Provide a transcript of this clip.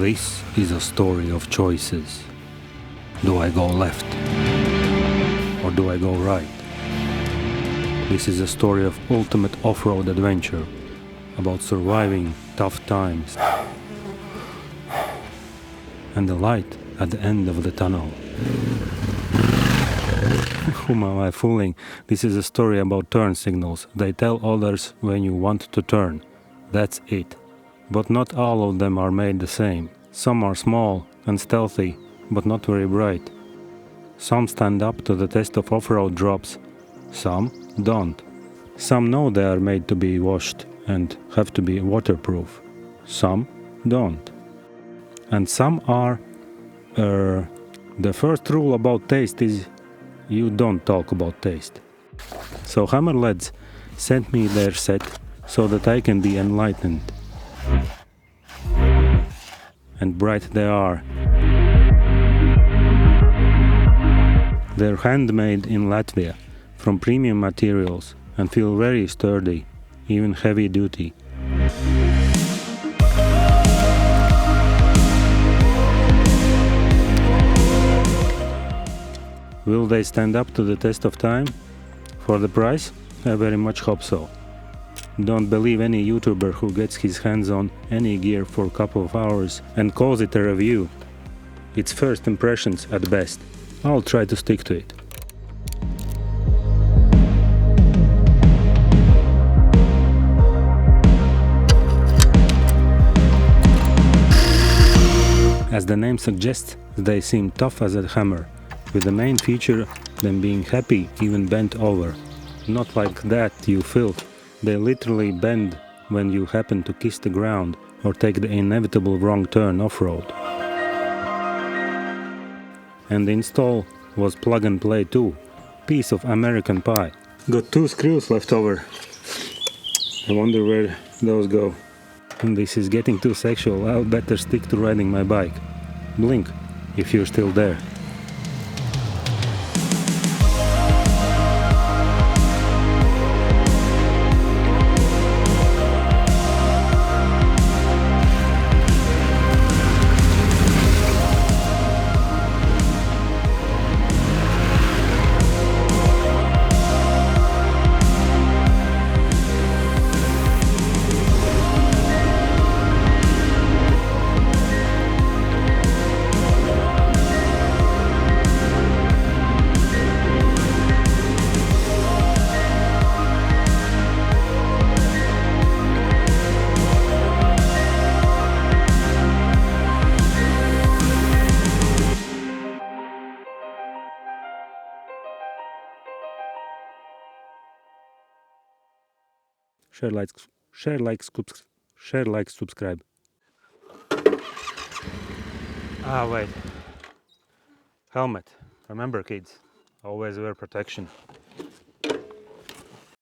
This is a story of choices. Do I go left? Or do I go right? This is a story of ultimate off-road adventure, about surviving tough times and the light at the end of the tunnel. Whom am I fooling? This is a story about turn signals. They tell others when you want to turn. That's it. But not all of them are made the same. Some are small and stealthy, but not very bright. Some stand up to the test of off-road drops. Some don't. Some know they are made to be washed and have to be waterproof. Some don't. And some are... the first rule about taste is you don't talk about taste. So HAMMERLEDS sent me their set so that I can be enlightened. And bright they are. They're handmade in Latvia from premium materials and feel very sturdy, even heavy duty. Will they stand up to the test of time? For the price? I very much hope so. Don't believe any YouTuber who gets his hands on any gear for a couple of hours and calls it a review. It's first impressions at best. I'll try to stick to it. As the name suggests, they seem tough as a hammer, with the main feature them being happy even bent over. Not like that, you filth. They literally bend when you happen to kiss the ground or take the inevitable wrong turn off-road. And the install was plug and play too. Piece of American pie. Got 2 screws left over. I wonder where those go. This is getting too sexual. I'll better stick to riding my bike. Blink if you're still there. Share, like, subscribe. Ah, wait. Helmet. Remember, kids, always wear protection.